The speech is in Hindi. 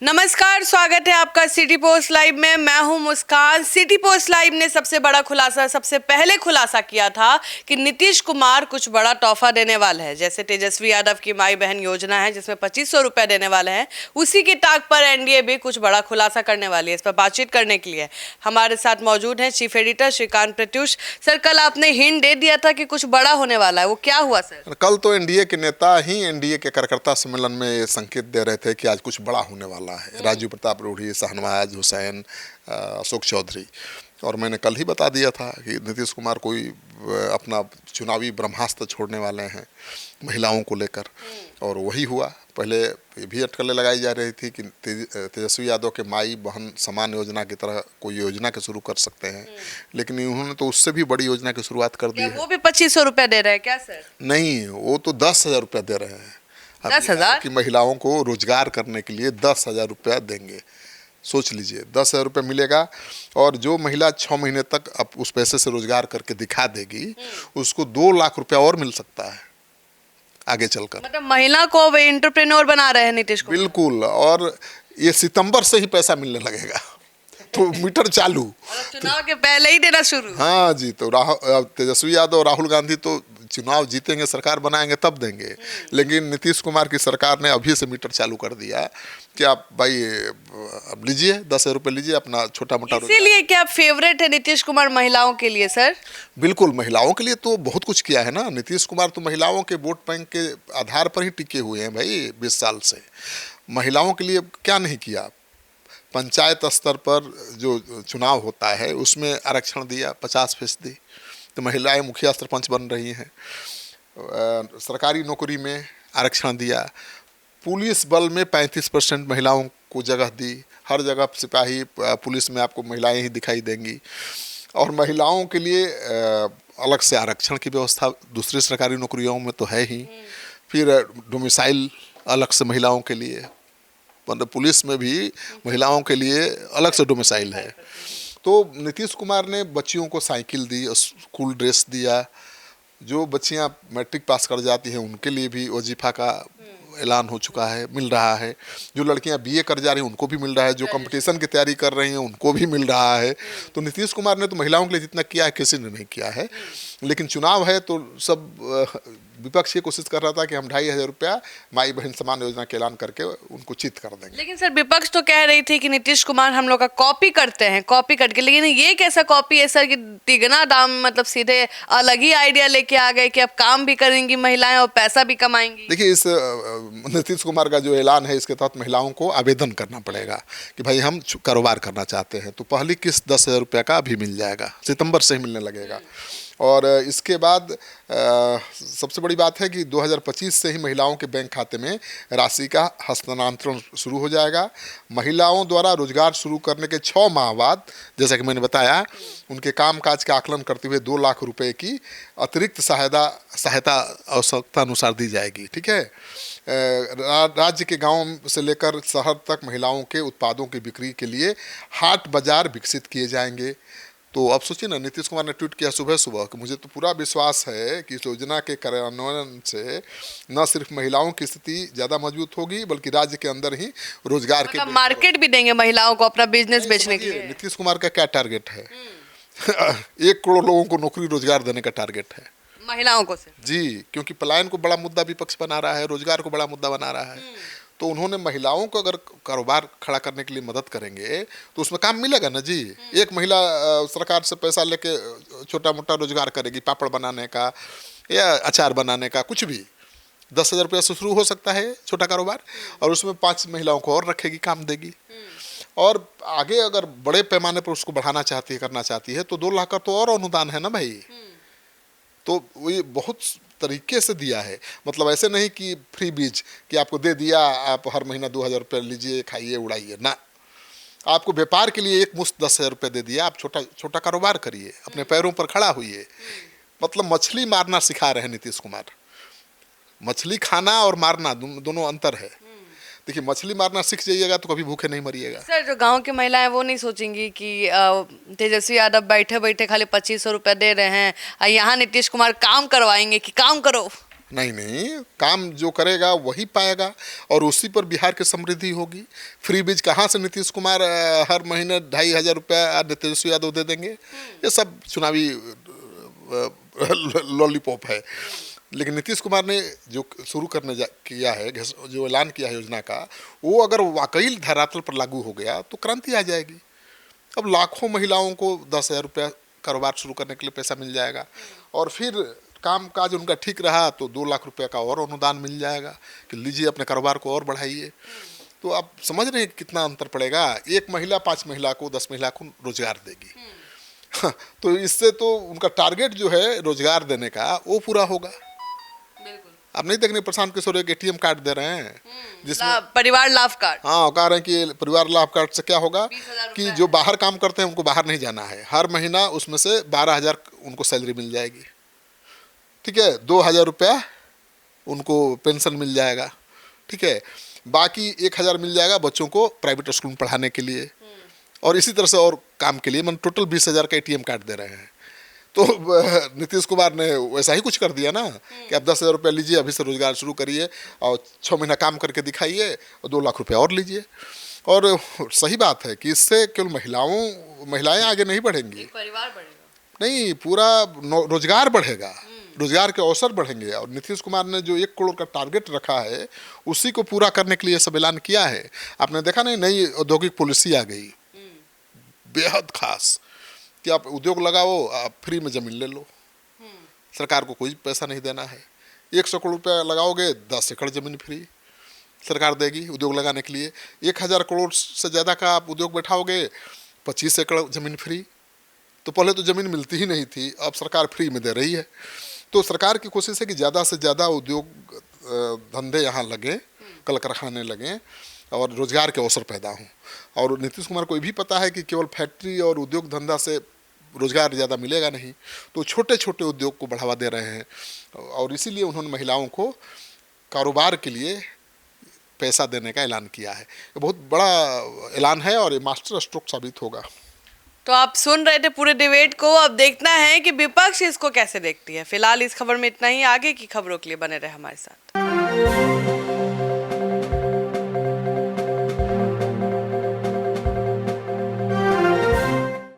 नमस्कार, स्वागत है आपका सिटी पोस्ट लाइव में। मैं हूं मुस्कान। सिटी पोस्ट लाइव ने सबसे बड़ा खुलासा, सबसे पहले खुलासा किया था कि नीतीश कुमार कुछ बड़ा तोहफा देने वाले हैं। जैसे तेजस्वी यादव की माई बहन योजना है जिसमें 2500 रुपए देने वाले हैं, उसी की ताक पर एनडीए भी कुछ बड़ा खुलासा करने वाली है। इस पर बातचीत करने के लिए हमारे साथ मौजूद है chief editor Shrikant Pratyush. Sir, कल आपने हिंट दे दिया था कि कुछ बड़ा होने वाला है, वो क्या हुआ सर? कल तो एनडीए के नेता ही एनडीए के कार्यकर्ता सम्मेलन में ये संकेत दे रहे थे कि आज कुछ बड़ा होने वाला है। राजीव प्रताप रूढ़ी, शाहनवाज हुसैन, अशोक चौधरी। और मैंने कल ही बता दिया था कि नीतीश कुमार कोई अपना चुनावी ब्रह्मास्त्र छोड़ने वाले हैं महिलाओं को लेकर, और वही हुआ। पहले ये भी अटकलें लगाई जा रही थी कि तेजस्वी यादव के माई बहन समान योजना की तरह कोई योजना के शुरू कर सकते हैं, लेकिन उन्होंने तो उससे भी बड़ी योजना की शुरुआत कर दी है। वो भी 2500 रुपए दे रहे हैं क्या सर? नहीं, वो तो 10,000 रुपया दे रहे हैं। 10,000 की महिलाओं को रोजगार करने के लिए 10,000 रुपया देंगे। सोच लीजिए, 10,000 रुपया मिलेगा, और जो महिला 6 महीने तक अब उस पैसे से रोजगार करके दिखा देगी उसको 2 लाख रुपया और मिल सकता है आगे चलकर। मतलब महिला को वे एंटरप्रेन्योर बना रहे हैं नीतीश कुमार। बिल्कुल, और ये सितंबर से ही पैसा मिलने लगेगा तो मीटर चालू। चुनाव के पहले ही देना शुरू। हाँ जी, तो तेजस्वी यादव और राहुल गांधी तो चुनाव जीतेंगे, सरकार बनाएंगे तब देंगे, लेकिन नीतीश कुमार की सरकार ने अभी से मीटर चालू कर दिया कि आप भाई अब लीजिए 10,000 रुपये लीजिए, अपना छोटा मोटा। इसीलिए क्या फेवरेट है नीतीश कुमार महिलाओं के लिए सर? बिल्कुल, महिलाओं के लिए तो बहुत कुछ किया है ना नीतीश कुमार। तो महिलाओं के वोट बैंक के आधार पर ही टिके हुए हैं भाई 20 साल से। महिलाओं के लिए क्या नहीं किया। पंचायत स्तर पर जो चुनाव होता है उसमें आरक्षण दिया 50%, तो महिलाएं मुखिया सरपंच बन रही हैं। सरकारी नौकरी में आरक्षण दिया। पुलिस बल में 35% महिलाओं को जगह दी। हर जगह सिपाही पुलिस में आपको महिलाएं ही दिखाई देंगी। और महिलाओं के लिए अलग से आरक्षण की व्यवस्था दूसरी सरकारी नौकरियों में तो है ही। फिर डोमिसाइल अलग से महिलाओं के लिए, मतलब पुलिस में भी महिलाओं के लिए अलग से डोमिसाइल है। तो नीतीश कुमार ने बच्चियों को साइकिल दी, स्कूल ड्रेस दिया। जो बच्चियां मैट्रिक पास कर जाती हैं उनके लिए भी वजीफा का ऐलान हो चुका है, मिल रहा है। जो लड़कियां बीए कर जा रही हैं उनको भी मिल रहा है, जो कंपटीशन की तैयारी कर रही हैं उनको भी मिल रहा है। तो नीतीश कुमार ने तो महिलाओं के लिए जितना किया है किसी ने नहीं किया है। लेकिन चुनाव है तो सब विपक्ष ये कोशिश कर रहा था कि हम 2,500 रुपया माई बहन समान योजना के ऐलान करके उनको चित कर देंगे। लेकिन सर, विपक्ष तो कह रही थी कि नीतीश कुमार हम लोग का कॉपी करते हैं, कॉपी करके। लेकिन ये कैसा कॉपी है सर कि तिगना दाम, मतलब सीधे अलग ही आइडिया लेके आ गए कि अब काम भी करेंगी महिलाएं और पैसा भी कमाएंगी। देखिए, इस नीतीश कुमार का जो ऐलान है इसके तहत महिलाओं को आवेदन करना पड़ेगा कि भाई हम कारोबार करना चाहते हैं। तो पहली किस्त 10,000 रुपया का भी मिल जाएगा, सितंबर से ही मिलने लगेगा। और इसके बाद सबसे बड़ी बात है कि 2025 से ही महिलाओं के बैंक खाते में राशि का हस्तांतरण शुरू हो जाएगा। महिलाओं द्वारा रोजगार शुरू करने के 6 माह बाद, जैसा कि मैंने बताया, उनके कामकाज का आकलन करते हुए 2 लाख रुपए की अतिरिक्त सहायता आवश्यकता अनुसार दी जाएगी। ठीक है। राज्य के गांव से लेकर शहर तक महिलाओं के उत्पादों की बिक्री के लिए हाट बाजार विकसित किए जाएंगे। तो अब सोचिए ना, नीतीश कुमार ने ट्वीट किया सुबह सुबह कि मुझे तो पूरा विश्वास है कि इस योजना के कार्यान्वयन से न सिर्फ महिलाओं की स्थिति ज़्यादा मजबूत होगी बल्कि राज्य के अंदर ही रोजगार के मार्केट भी देंगे महिलाओं को अपना बिजनेस बेचने के लिए। नीतीश कुमार का क्या टारगेट है? 1 करोड़ लोगों को नौकरी रोजगार देने का टारगेट है महिलाओं को से जी, क्योंकि पलायन को बड़ा मुद्दा विपक्ष बना रहा है, रोजगार को बड़ा मुद्दा बना रहा है। तो उन्होंने महिलाओं को अगर कारोबार खड़ा करने के लिए मदद करेंगे तो उसमें काम मिलेगा ना जी। एक महिला सरकार से पैसा लेके छोटा मोटा रोजगार करेगी, पापड़ बनाने का या अचार बनाने का, कुछ भी 10,000 रुपया से शुरू हो सकता है छोटा कारोबार, और उसमें 5 महिलाओं को और रखेगी, काम देगी। और आगे अगर बड़े पैमाने पर उसको बढ़ाना चाहती है, करना चाहती है, तो 2 लाख का तो और अनुदान है ना भाई। तो ये बहुत तरीके से दिया है। मतलब ऐसे नहीं कि फ्री बीज कि आपको दे दिया, आप हर महीना 2,000 रुपये लीजिए, खाइए, उड़ाइए ना। आपको व्यापार के लिए एक मुश्त 10,000 रुपये दे दिया, आप छोटा छोटा कारोबार करिए, अपने पैरों पर खड़ा होइए। मतलब मछली मारना सिखा रहे हैं नीतीश कुमार। मछली खाना और मारना दोनों अंतर है। देखिए, मछली मारना सीख जाइएगा तो कभी भूखे नहीं मरिएगा। सर, जो गांव की महिलाएं वो नहीं सोचेंगी कि तेजस्वी यादव बैठे बैठे खाली 2500 रुपये दे रहे हैं, यहाँ नीतीश कुमार काम करवाएंगे कि काम करो। नहीं नहीं, काम जो करेगा वही पाएगा और उसी पर बिहार की समृद्धि होगी। फ्री बीज कहाँ से नीतीश कुमार हर महीने 2,500 रुपया तेजस्वी यादव दे देंगे? ये सब चुनावी लॉलीपॉप है। लेकिन नीतीश कुमार ने जो शुरू किया है, जो ऐलान किया है योजना का, वो अगर वाकई धरातल पर लागू हो गया तो क्रांति आ जाएगी। अब लाखों महिलाओं को 10,000 रुपया कारोबार शुरू करने के लिए पैसा मिल जाएगा और फिर काम काज उनका ठीक रहा तो 2 लाख रुपया का और अनुदान मिल जाएगा कि लीजिए अपने कारोबार को और बढ़ाइए। तो आप समझ रहे हैं कितना अंतर पड़ेगा। एक महिला 5 महिला को 10 महिला को रोजगार देगी। तो इससे तो उनका टारगेट जो है रोजगार देने का वो पूरा होगा। आप नहीं देखने प्रशांत किशोर एक ATM कार्ड दे रहे हैं जिसमें परिवार लाभ कार्ड। हाँ, कह रहे हैं कि परिवार लाभ कार्ड से क्या होगा कि जो बाहर काम करते हैं उनको बाहर नहीं जाना है, हर महीना उसमें से 12,000 उनको सैलरी मिल जाएगी। ठीक है, 2,000 रुपया उनको पेंशन मिल जाएगा। ठीक है, बाकी 1,000 मिल जाएगा बच्चों को प्राइवेट स्कूल में पढ़ाने के लिए और इसी तरह से और काम के लिए। मतलब टोटल 20,000 का ATM कार्ड दे रहे हैं। तो नीतीश कुमार ने वैसा ही कुछ कर दिया ना कि आप 10,000 रुपया लीजिए, अभी से रोजगार शुरू करिए और 6 महीना काम करके दिखाइए और 2 लाख रुपया और लीजिए। और सही बात है कि इससे केवल महिलाएं आगे नहीं बढ़ेंगी, परिवार बढ़ेगा, नहीं पूरा रोजगार बढ़ेगा, रोजगार के अवसर बढ़ेंगे। और नीतीश कुमार ने जो 1 करोड़ का टारगेट रखा है उसी को पूरा करने के लिए सब ऐलान किया है। आपने देखा नहीं, नई औद्योगिक पॉलिसी आ गई बेहद खास कि आप उद्योग लगाओ, आप फ्री में ज़मीन ले लो, सरकार को कोई पैसा नहीं देना है। 100 करोड़ रुपया लगाओगे 10 एकड़ ज़मीन फ्री सरकार देगी उद्योग लगाने के लिए। 1,000 करोड़ से ज़्यादा का आप उद्योग बैठाओगे 25 एकड़ ज़मीन फ्री। तो पहले तो ज़मीन मिलती ही नहीं थी, अब सरकार फ्री में दे रही है। तो सरकार की कोशिश है कि ज़्यादा से ज़्यादा उद्योग धंधे यहाँ लगें, कल कारखाने लगें और रोजगार के अवसर पैदा हों। और नीतीश कुमार को ये भी पता है कि केवल फैक्ट्री और उद्योग धंधा से रोजगार ज़्यादा मिलेगा नहीं, तो छोटे छोटे उद्योग को बढ़ावा दे रहे हैं और इसीलिए उन्होंने महिलाओं को कारोबार के लिए पैसा देने का ऐलान किया है। ये बहुत बड़ा ऐलान है और ये मास्टर स्ट्रोक साबित होगा। तो आप सुन रहे थे पूरे डिबेट को। अब देखना है कि विपक्ष इसको कैसे देखती है। फिलहाल इस खबर में इतना ही। आगे की खबरों के लिए बने रहे हमारे साथ।